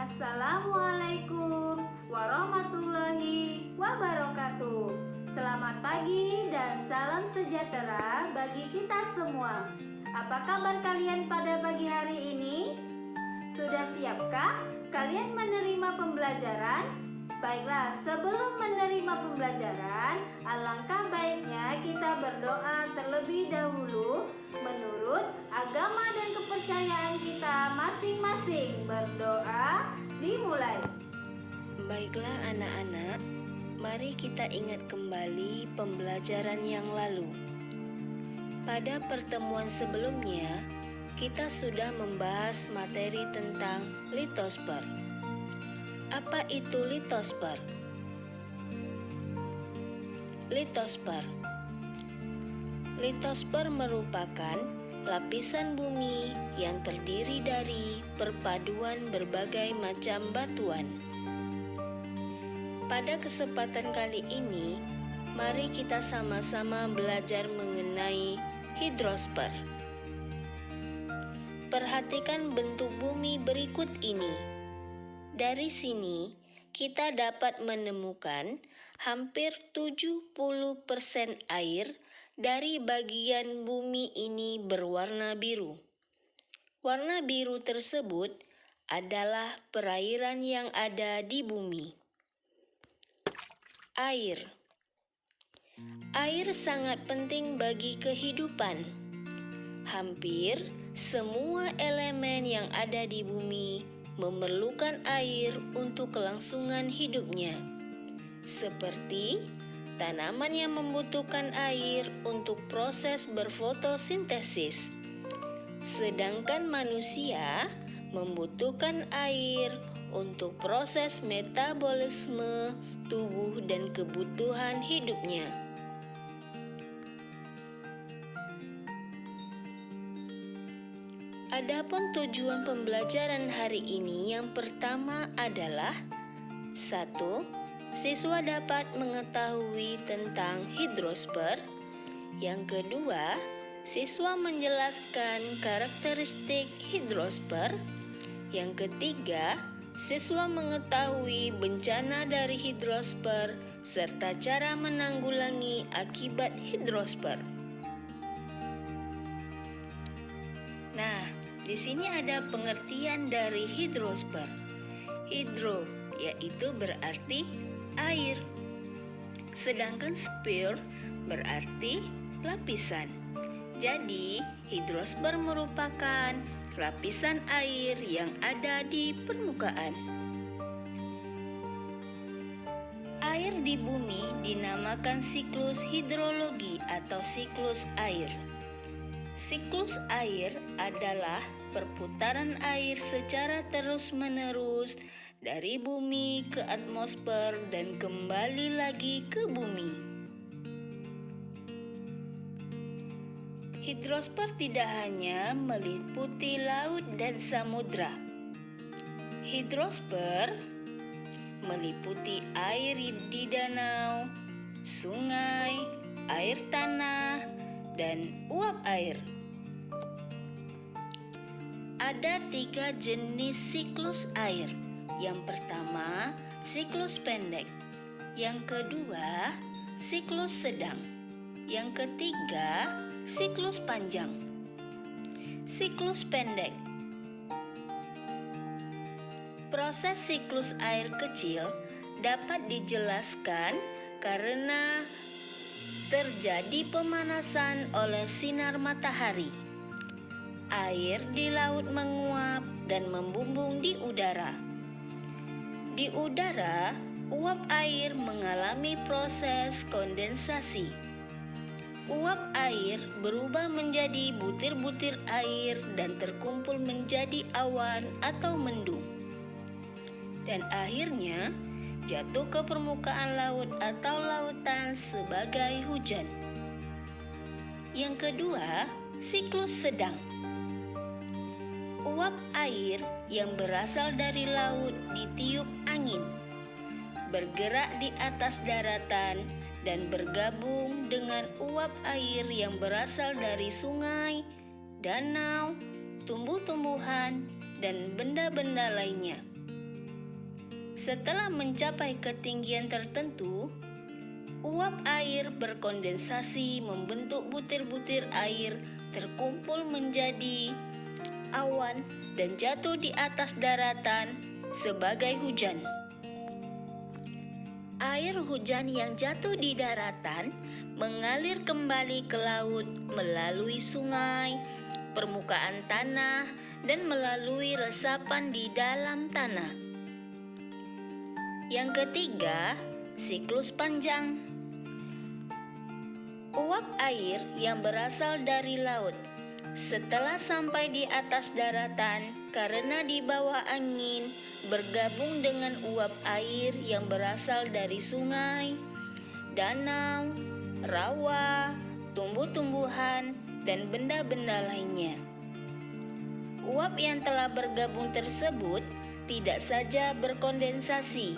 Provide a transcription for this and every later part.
Assalamualaikum warahmatullahi wabarakatuh. Selamat pagi dan salam sejahtera bagi kita semua. Apa kabar kalian pada pagi hari ini? Sudah siapkah kalian menerima pembelajaran? Baiklah, sebelum menerima pembelajaran, alangkah baiknya kita berdoa terlebih dahulu menurut agama dan kepercayaan kita masing-masing. Berdoa dimulai. Baiklah anak-anak, mari kita ingat kembali pembelajaran yang lalu. Pada pertemuan sebelumnya, kita sudah membahas materi tentang litosfer. Apa itu litosfer? Litosfer merupakan lapisan bumi yang terdiri dari perpaduan berbagai macam batuan. Pada kesempatan kali ini, mari kita sama-sama belajar mengenai hidrosfer. Perhatikan bentuk bumi berikut ini. Dari sini, kita dapat menemukan hampir 70% air dari bagian bumi ini berwarna biru. Warna biru tersebut adalah perairan yang ada di bumi. Air sangat penting bagi kehidupan. Hampir semua elemen yang ada di bumi memerlukan air untuk kelangsungan hidupnya, seperti tanaman yang membutuhkan air untuk proses berfotosintesis, sedangkan manusia membutuhkan air untuk proses metabolisme tubuh dan kebutuhan hidupnya. Adapun tujuan pembelajaran hari ini yang pertama adalah 1. Siswa dapat mengetahui tentang hidrosfer. Yang kedua, siswa menjelaskan karakteristik hidrosfer. Yang ketiga, siswa mengetahui bencana dari hidrosfer serta cara menanggulangi akibat hidrosfer. Nah, di sini ada pengertian dari hidrosfer. Hidro yaitu berarti air, sedangkan sphere berarti lapisan. Jadi, hidrosfer merupakan lapisan air yang ada di permukaan. Air di bumi dinamakan siklus hidrologi atau siklus air. Siklus air adalah perputaran air secara terus-menerus dari bumi ke atmosfer dan kembali lagi ke bumi. Hidrosfer tidak hanya meliputi laut dan samudra. Hidrosfer meliputi air di danau, sungai, air tanah, dan uap air. Ada 3 jenis siklus air. Yang pertama, siklus pendek. Yang kedua, siklus sedang. Yang ketiga, siklus panjang. Siklus pendek. Proses siklus air kecil dapat dijelaskan karena terjadi pemanasan oleh sinar matahari. Air di laut menguap dan membumbung di udara. Di udara, uap air mengalami proses kondensasi. Uap air berubah menjadi butir-butir air dan terkumpul menjadi awan atau mendung. Dan akhirnya jatuh ke permukaan laut atau lautan sebagai hujan. Yang kedua, siklus sedang. Uap air yang berasal dari laut ditiup angin, bergerak di atas daratan dan bergabung dengan uap air yang berasal dari sungai, danau, tumbuh-tumbuhan, dan benda-benda lainnya. Setelah mencapai ketinggian tertentu, uap air berkondensasi membentuk butir-butir air terkumpul menjadi awan dan jatuh di atas daratan sebagai hujan. Air hujan yang jatuh di daratan mengalir kembali ke laut melalui sungai, permukaan tanah, dan melalui resapan di dalam tanah. Yang ketiga, siklus panjang. Uap air yang berasal dari laut setelah sampai di atas daratan karena di bawah angin bergabung dengan uap air yang berasal dari sungai, danau, rawa, tumbuh-tumbuhan, dan benda-benda lainnya. Uap yang telah bergabung tersebut tidak saja berkondensasi,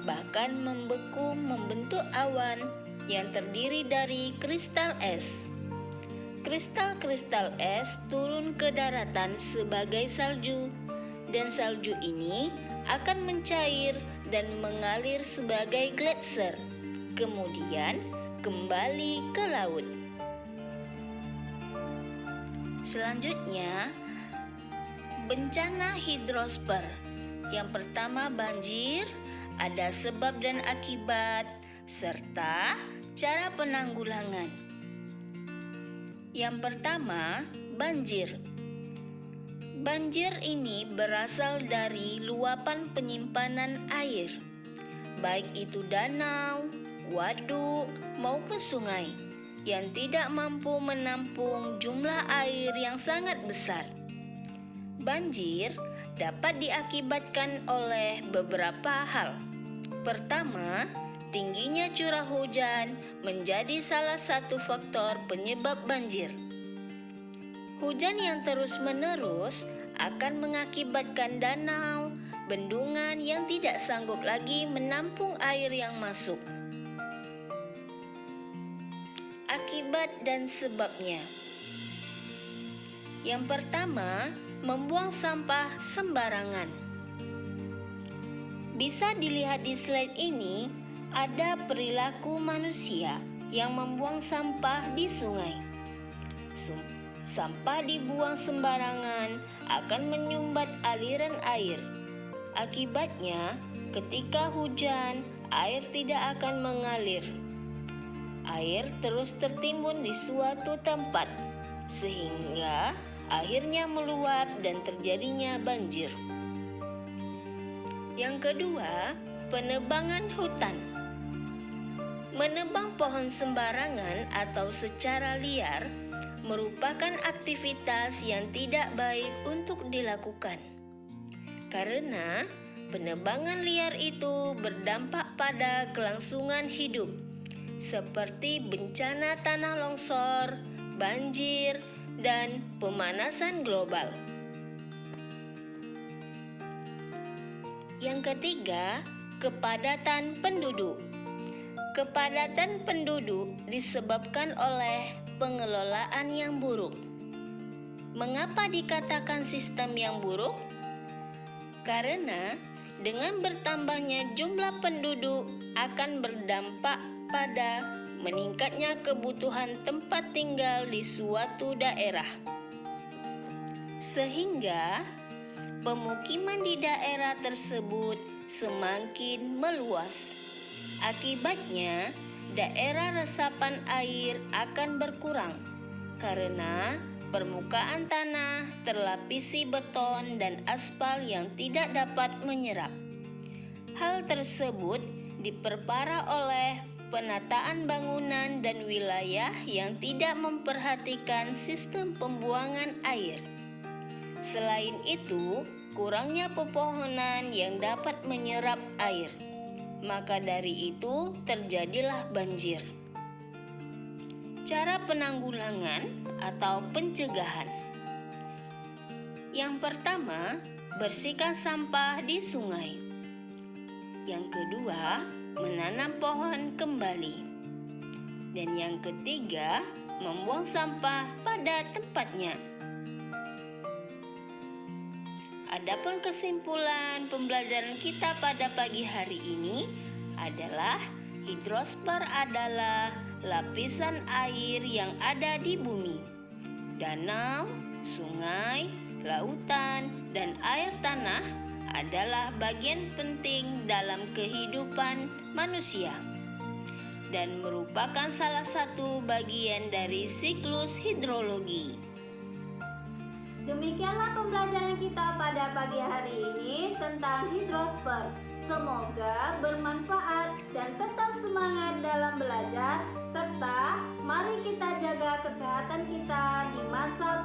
bahkan membeku membentuk awan yang terdiri dari kristal es. Kristal-kristal es turun ke daratan sebagai salju, dan salju ini akan mencair dan mengalir sebagai gletser, kemudian kembali ke laut. Selanjutnya, bencana hidrosfer. Yang pertama, banjir, ada sebab dan akibat, serta cara penanggulangan. Yang pertama, banjir. Banjir ini berasal dari luapan penyimpanan air, baik itu danau, waduk, maupun sungai, yang tidak mampu menampung jumlah air yang sangat besar. Banjir dapat diakibatkan oleh beberapa hal. Pertama, tingginya curah hujan menjadi salah satu faktor penyebab banjir. Hujan yang terus-menerus akan mengakibatkan danau, bendungan yang tidak sanggup lagi menampung air yang masuk. Akibat dan sebabnya. Yang pertama, membuang sampah sembarangan. Bisa dilihat di slide ini, ada perilaku manusia yang membuang sampah di sungai. Sampah dibuang sembarangan akan menyumbat aliran air. Akibatnya, ketika hujan, air tidak akan mengalir. Air terus tertimbun di suatu tempat, sehingga akhirnya meluap dan terjadinya banjir. Yang kedua, penebangan hutan. Menebang pohon sembarangan atau secara liar merupakan aktivitas yang tidak baik untuk dilakukan. Karena penebangan liar itu berdampak pada kelangsungan hidup, seperti bencana tanah longsor, banjir, dan pemanasan global. Yang ketiga, kepadatan penduduk. Kepadatan penduduk disebabkan oleh pengelolaan yang buruk. Mengapa dikatakan sistem yang buruk? Karena dengan bertambahnya jumlah penduduk akan berdampak pada meningkatnya kebutuhan tempat tinggal di suatu daerah. Sehingga pemukiman di daerah tersebut semakin meluas. Akibatnya, daerah resapan air akan berkurang karena permukaan tanah terlapisi beton dan aspal yang tidak dapat menyerap. Hal tersebut diperparah oleh penataan bangunan dan wilayah yang tidak memperhatikan sistem pembuangan air. Selain itu, kurangnya pepohonan yang dapat menyerap air. Maka dari itu terjadilah banjir. Cara penanggulangan atau pencegahan. Yang pertama, bersihkan sampah di sungai. Yang kedua, menanam pohon kembali. Dan yang ketiga, membuang sampah pada tempatnya. Adapun kesimpulan pembelajaran kita pada pagi hari ini adalah hidrosfer adalah lapisan air yang ada di bumi. Danau, sungai, lautan, dan air tanah adalah bagian penting dalam kehidupan manusia dan merupakan salah satu bagian dari siklus hidrologi. Demikianlah pembelajaran kita pada pagi hari ini tentang hidrosfer. Semoga bermanfaat dan tetap semangat dalam belajar, serta mari kita jaga kesehatan kita di masa